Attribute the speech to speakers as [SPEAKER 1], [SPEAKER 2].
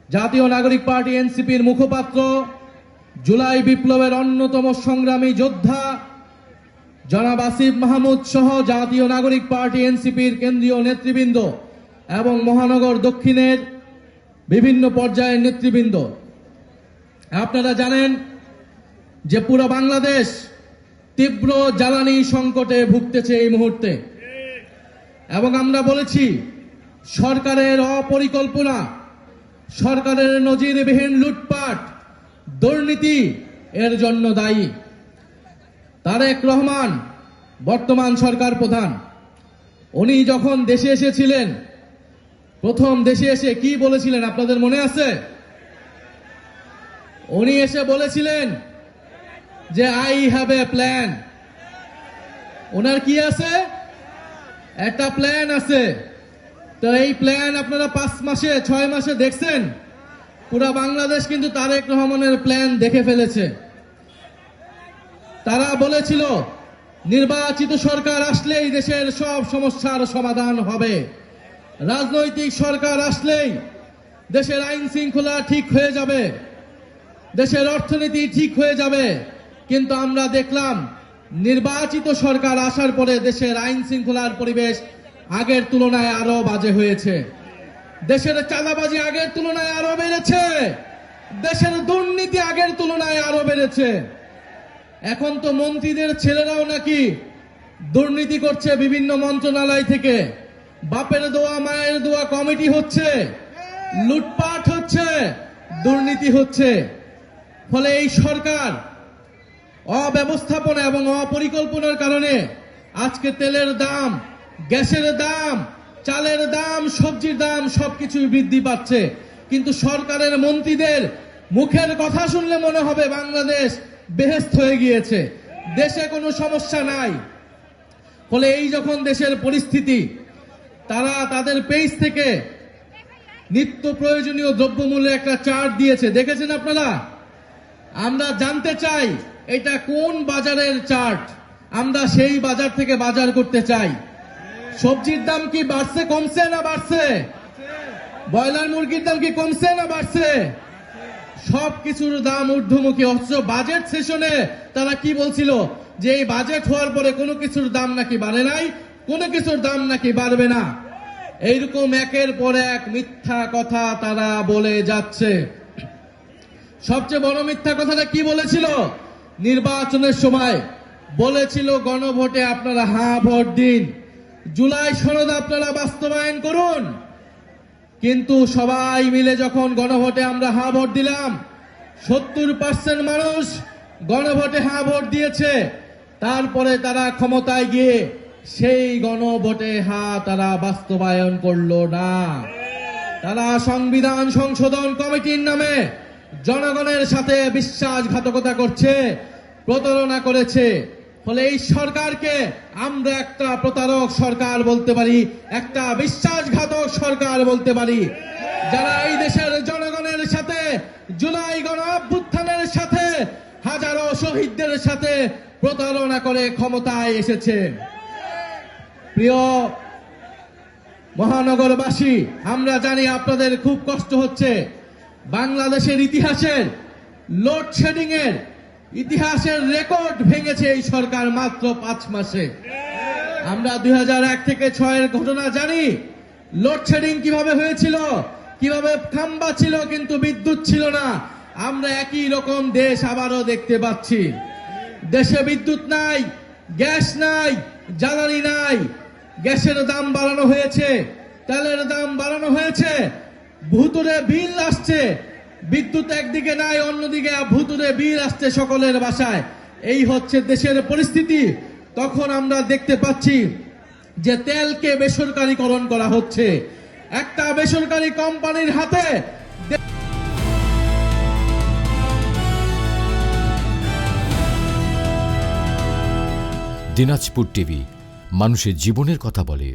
[SPEAKER 1] জাতীয় নাগরিক পার্টি এনসিপির মুখপাত্র, জুলাই বিপ্লবের অন্যতম সংগ্রামী যোদ্ধা জনাব আসিফ মাহমুদ সহ জাতীয় নাগরিক পার্টি এনসিপির কেন্দ্রীয় নেতৃবৃন্দ এবং মহানগর দক্ষিণের বিভিন্ন পর্যায়ের নেতৃবৃন্দ, আপনারা জানেন যে পুরো বাংলাদেশ তীব্র জ্বালানি সংকটে ভুগতেছে এই মুহূর্তে। এবং আমরা বলেছি সরকারের অপরিকল্পনা, সরকারের নজিরবিহীন লুটপাট, দুর্নীতি এর জন্য দায়ী। তারেক রহমান বর্তমান সরকার প্রধান, উনি যখন দেশে এসেছিলেন, প্রথম দেশে এসে কি বলেছিলেন আপনাদের মনে আছে? উনি এসে বলেছিলেন যে আই হ্যাভ এ প্ল্যান। ওনার কি আছে? একটা প্ল্যান আছে। তো এই প্ল্যান আপনারা 5 মাসে 6 মাসে দেখছেন? পুরা বাংলাদেশ কিন্তু তারেক রহমানের প্ল্যান দেখে ফেলেছে। তারা বলেছিল নির্বাচিত সরকার আসলেই দেশের সব সমস্যার সমাধান হবে, রাজনৈতিক সরকার আসলেই দেশের আইন শৃঙ্খলা ঠিক হয়ে যাবে, দেশের অর্থনীতি ঠিক হয়ে যাবে। কিন্তু আমরা দেখলাম নির্বাচিত সরকার আসার পরে দেশের আইন শৃঙ্খলার পরিবেশ আগের তুলনায় আরো বাজে হয়েছে, দেশের চাঁদাবাজি আগের তুলনায় আরো বেড়েছে, দেশের দুর্নীতি আগের তুলনায় আরো বেড়েছে। এখন তো মন্ত্রীদের ছেলেরাও নাকি দুর্নীতি করছে বিভিন্ন মন্ত্রণালয় থেকে। বাপের দোয়া মায়ের দোয়া কমিটি হচ্ছে, লুটপাট হচ্ছে, দুর্নীতি হচ্ছে। ফলে এই সরকার অব্যবস্থাপনা এবং অপরিকল্পনার কারণে আজকে তেলের দাম, গ্যাসের দাম, চালের দাম, সবজির দাম সবকিছুই বৃদ্ধি পাচ্ছে। কিন্তু সরকারের মন্ত্রীদের মুখের কথা শুনলে মনে হবে বাংলাদেশ বেহেশত হয়ে গিয়েছে, দেশে কোনো সমস্যা নাই। ফলে এই যখন দেশের পরিস্থিতি, তারা তাদের পেজ থেকে নিত্য প্রয়োজনীয় দ্রব্যমূল্যের একটা চার্ট দিয়েছে, দেখেছেন আপনারা? আমরা জানতে চাই এটা কোন বাজারের চার্ট, আমরা সেই বাজার থেকে বাজার করতে চাই। সবজির দাম কি বাড়ছে, কমছে না বাড়ছে? ব্রয়লার মুরগির দাম কি কমছে না বাড়ছে? সবকিছুর দাম ঊর্ধ্বমুখী। অথচ বাজেট সেশনে তারা কি বলছিল যে এই বাজেট হওয়ার পরে কোনো কিছুর দাম নাকি বাড়ে নাই, কোনো কিছুর দাম নাকি বাড়বে না। এইরকম একের পর এক মিথ্যা কথা তারা বলে যাচ্ছে। সবচেয়ে বড় মিথ্যা কথাটা কি বলেছিল? নির্বাচনের সময় বলেছিল গণভোটে আপনারা হ্যাঁ ভোট দিন, জুলাই সনদ আপনারা বাস্তবায়ন করুন। কিন্তু সবাই মিলে যখন গণভোটে আমরা হ্যাঁ ভোট দিলাম, 70% মানুষ গণভোটে হ্যাঁ ভোট দিয়েছে। তারপরে তারা ক্ষমতায় গিয়ে সেই গণভোটে হ্যাঁ তারা বাস্তবায়ন করলো না। তারা সংবিধান সংশোধন কমিটির নামে জনগণের সাথে বিশ্বাসঘাতকতা করছে, প্রতারণা করেছে। ফলে এই সরকারকে আমরা একটা প্রতারক সরকার বলতে পারি, একটা বিশ্বাসঘাতক সরকার বলতে পারি, যারা এই দেশের জনগণের সাথে, জুলাই গণ অভ্যুত্থানের সাথে, হাজারো শহীদদের সাথে প্রতারণা করে ক্ষমতায় এসেছে। প্রিয় মহানগরবাসী, আমরা জানি আপনাদের খুব কষ্ট হচ্ছে। বাংলাদেশের ইতিহাসের লোডশেডিং এর ইতিহাসের রেকর্ড ভেঙেছে এই সরকার মাত্র 5 মাসে। আমরা 2001 থেকে 6 এর ঘটনা জানি, লোডশেডিং কিভাবে হয়েছিল, কিভাবে খাম্বা ছিল কিন্তু বিদ্যুৎ ছিল না। আমরা একই রকম দেশ আবারও দেখতে পাচ্ছি। দেশে বিদ্যুৎ নাই, গ্যাস নাই, জ্বালানি নাই, গ্যাসের দাম বাড়ানো হয়েছে, তেলের দাম বাড়ানো হয়েছে, ভুতুরে বিল আসছে। বিদ্যুৎ একদিকে নাই, অন্যদিকে ভুতুরে বিল আসছে সকলের বাসায়। এই হচ্ছে দেশের পরিস্থিতি। তখন আমরা দেখতে পাচ্ছি যে তেলকে বেসরকারীকরণ করা হচ্ছে, একটা বেসরকারি কোম্পানির হাতে।
[SPEAKER 2] দিনাজপুর টিভি, মানুষের জীবনের কথা বলে।